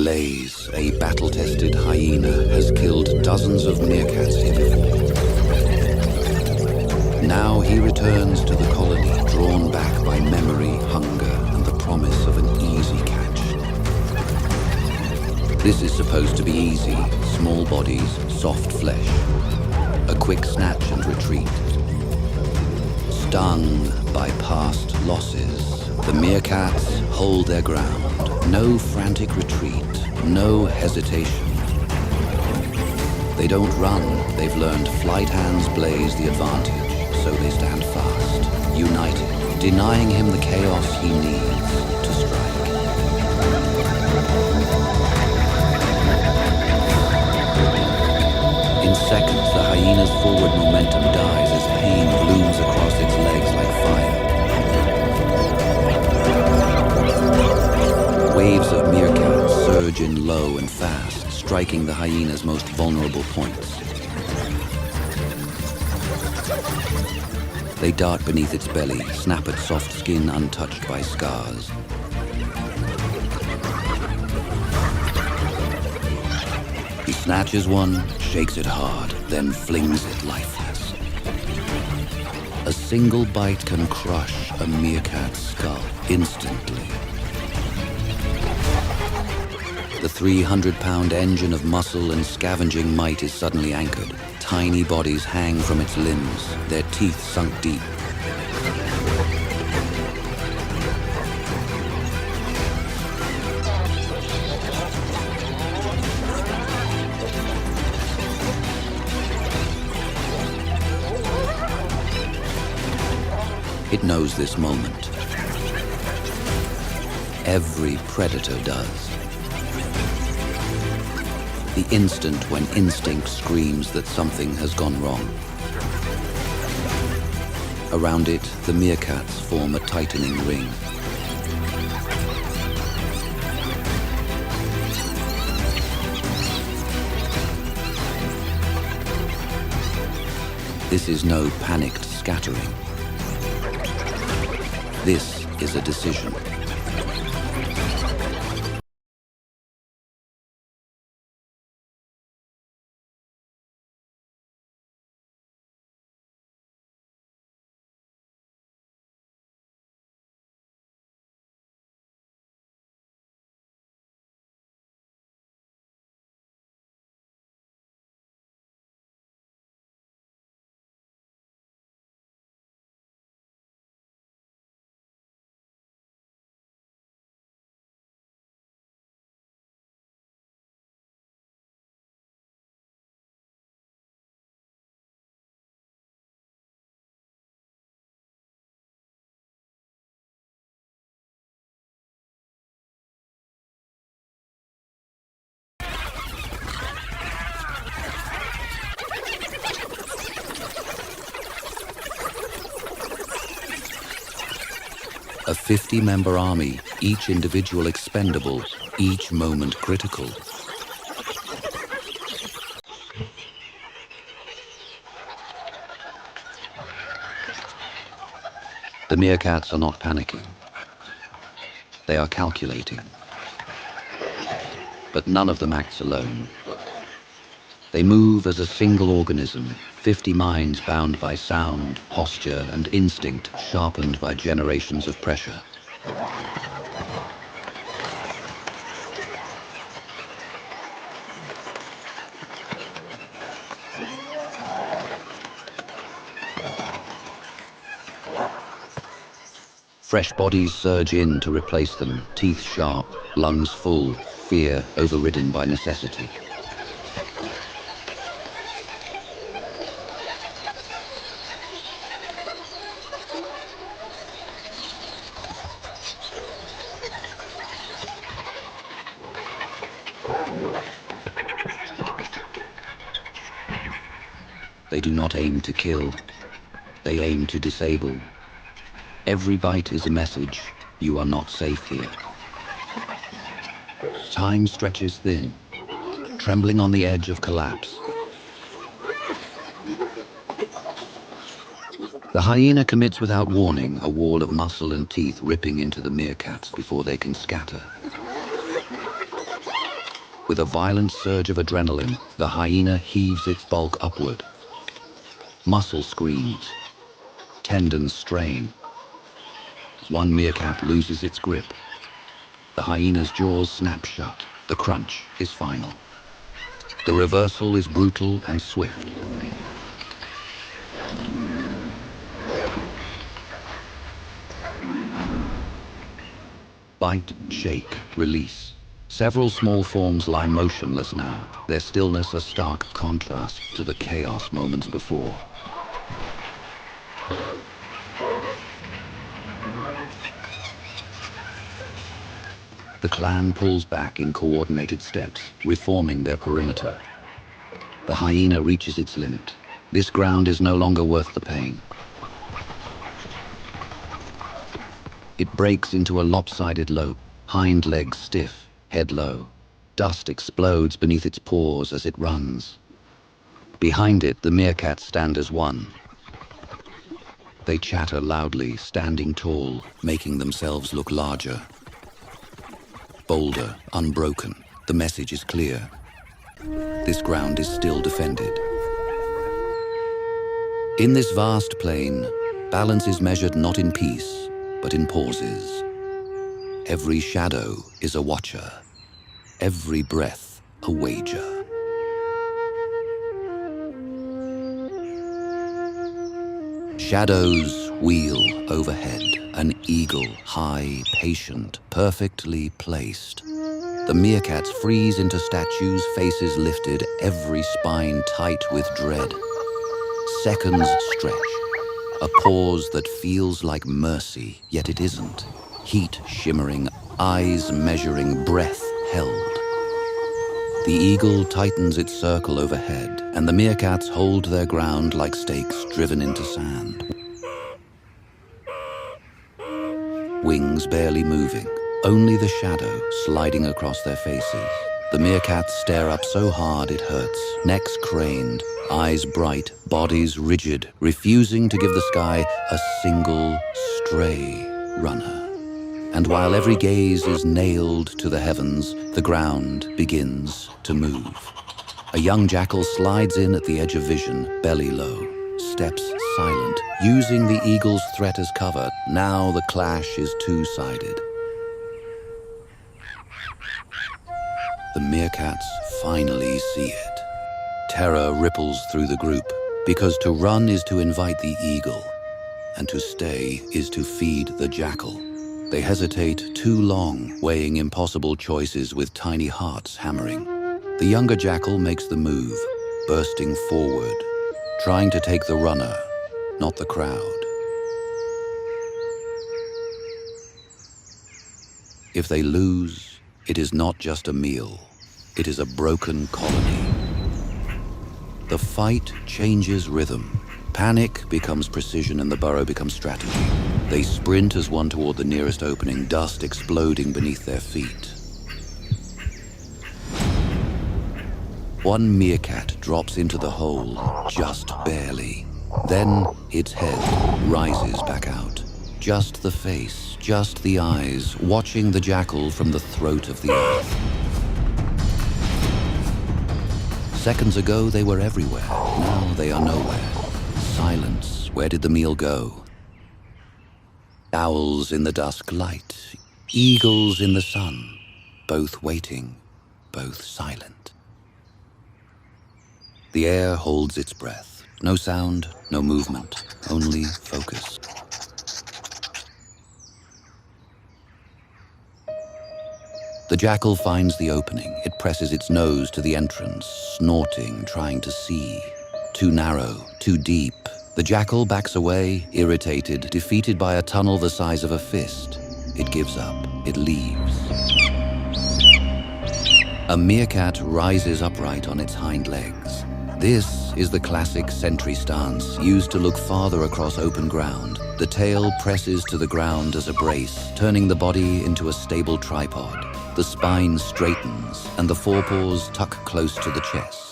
Blaze, a battle-tested hyena, has killed dozens of meerkats here before. Now he returns to the colony, drawn back by memory, hunger, and the promise of an easy catch. This is supposed to be easy: small bodies, soft flesh. A quick snatch and retreat. Stung by past losses, the meerkats hold their ground. No frantic retreat, no hesitation. They don't run. They've learned flight hands blaze the advantage, so they stand fast, united, denying him the chaos he needs to strike. In seconds, the hyena's forward momentum dies as pain blooms across its legs like fire. Waves of meerkats surge in low and fast, striking the hyena's most vulnerable points. They dart beneath its belly, snap at soft skin untouched by scars. He snatches one, shakes it hard, then flings it lifeless. A single bite can crush a meerkat's skull instantly. The 300-pound engine of muscle and scavenging might is suddenly anchored. Tiny bodies hang from its limbs, their teeth sunk deep. It knows this moment. Every predator does. The instant when instinct screams that something has gone wrong. Around it, the meerkats form a tightening ring. This is no panicked scattering. This is a decision. A 50-member army, each individual expendable, each moment critical. The meerkats are not panicking. They are calculating. But none of them acts alone. They move as a single organism, 50 minds bound by sound, posture, and instinct, sharpened by generations of pressure. Fresh bodies surge in to replace them, teeth sharp, lungs full, fear overridden by necessity. They do not aim to kill. They aim to disable. Every bite is a message. You are not safe here. Time stretches thin, trembling on the edge of collapse. The hyena commits without warning, a wall of muscle and teeth ripping into the meerkats before they can scatter. With a violent surge of adrenaline, the hyena heaves its bulk upward. Muscle screams. Tendons strain. One meerkat loses its grip. The hyena's jaws snap shut. The crunch is final. The reversal is brutal and swift. Bite, shake, release. Several small forms lie motionless now, their stillness a stark contrast to the chaos moments before. The clan pulls back in coordinated steps, reforming their perimeter. The hyena reaches its limit. This ground is no longer worth the pain. It breaks into a lopsided lope, hind legs stiff, head low. Dust explodes beneath its paws as it runs. Behind it, the meerkats stand as one. They chatter loudly, standing tall, making themselves look larger. Bolder, unbroken, the message is clear. This ground is still defended. In this vast plain, balance is measured not in peace, but in pauses. Every shadow is a watcher, every breath a wager. Shadows wheel overhead, an eagle, high, patient, perfectly placed. The meerkats freeze into statues, faces lifted, every spine tight with dread. Seconds stretch, a pause that feels like mercy, yet it isn't. Heat shimmering, eyes measuring, breath held. The eagle tightens its circle overhead, and the meerkats hold their ground like stakes driven into sand. Wings barely moving, only the shadow sliding across their faces. The meerkats stare up so hard it hurts, necks craned, eyes bright, bodies rigid, refusing to give the sky a single stray runner. And while every gaze is nailed to the heavens, the ground begins to move. A young jackal slides in at the edge of vision, belly low, steps silent, using the eagle's threat as cover. Now the clash is two-sided. The meerkats finally see it. Terror ripples through the group, because to run is to invite the eagle, and to stay is to feed the jackal. They hesitate too long, weighing impossible choices with tiny hearts hammering. The younger jackal makes the move, bursting forward, trying to take the runner, not the crowd. If they lose, it is not just a meal, it is a broken colony. The fight changes rhythm. Panic becomes precision and the burrow becomes strategy. They sprint as one toward the nearest opening, dust exploding beneath their feet. One meerkat drops into the hole, just barely. Then its head rises back out. Just the face, just the eyes, watching the jackal from the throat of the earth. Seconds ago, they were everywhere. Now they are nowhere. Silence. Where did the meal go? Owls in the dusk light, eagles in the sun, both waiting, both silent. The air holds its breath. No sound, no movement, only focus. The jackal finds the opening. It presses its nose to the entrance, snorting, trying to see. Too narrow, too deep. The jackal backs away, irritated, defeated by a tunnel the size of a fist. It gives up. It leaves. A meerkat rises upright on its hind legs. This is the classic sentry stance, used to look farther across open ground. The tail presses to the ground as a brace, turning the body into a stable tripod. The spine straightens, and the forepaws tuck close to the chest.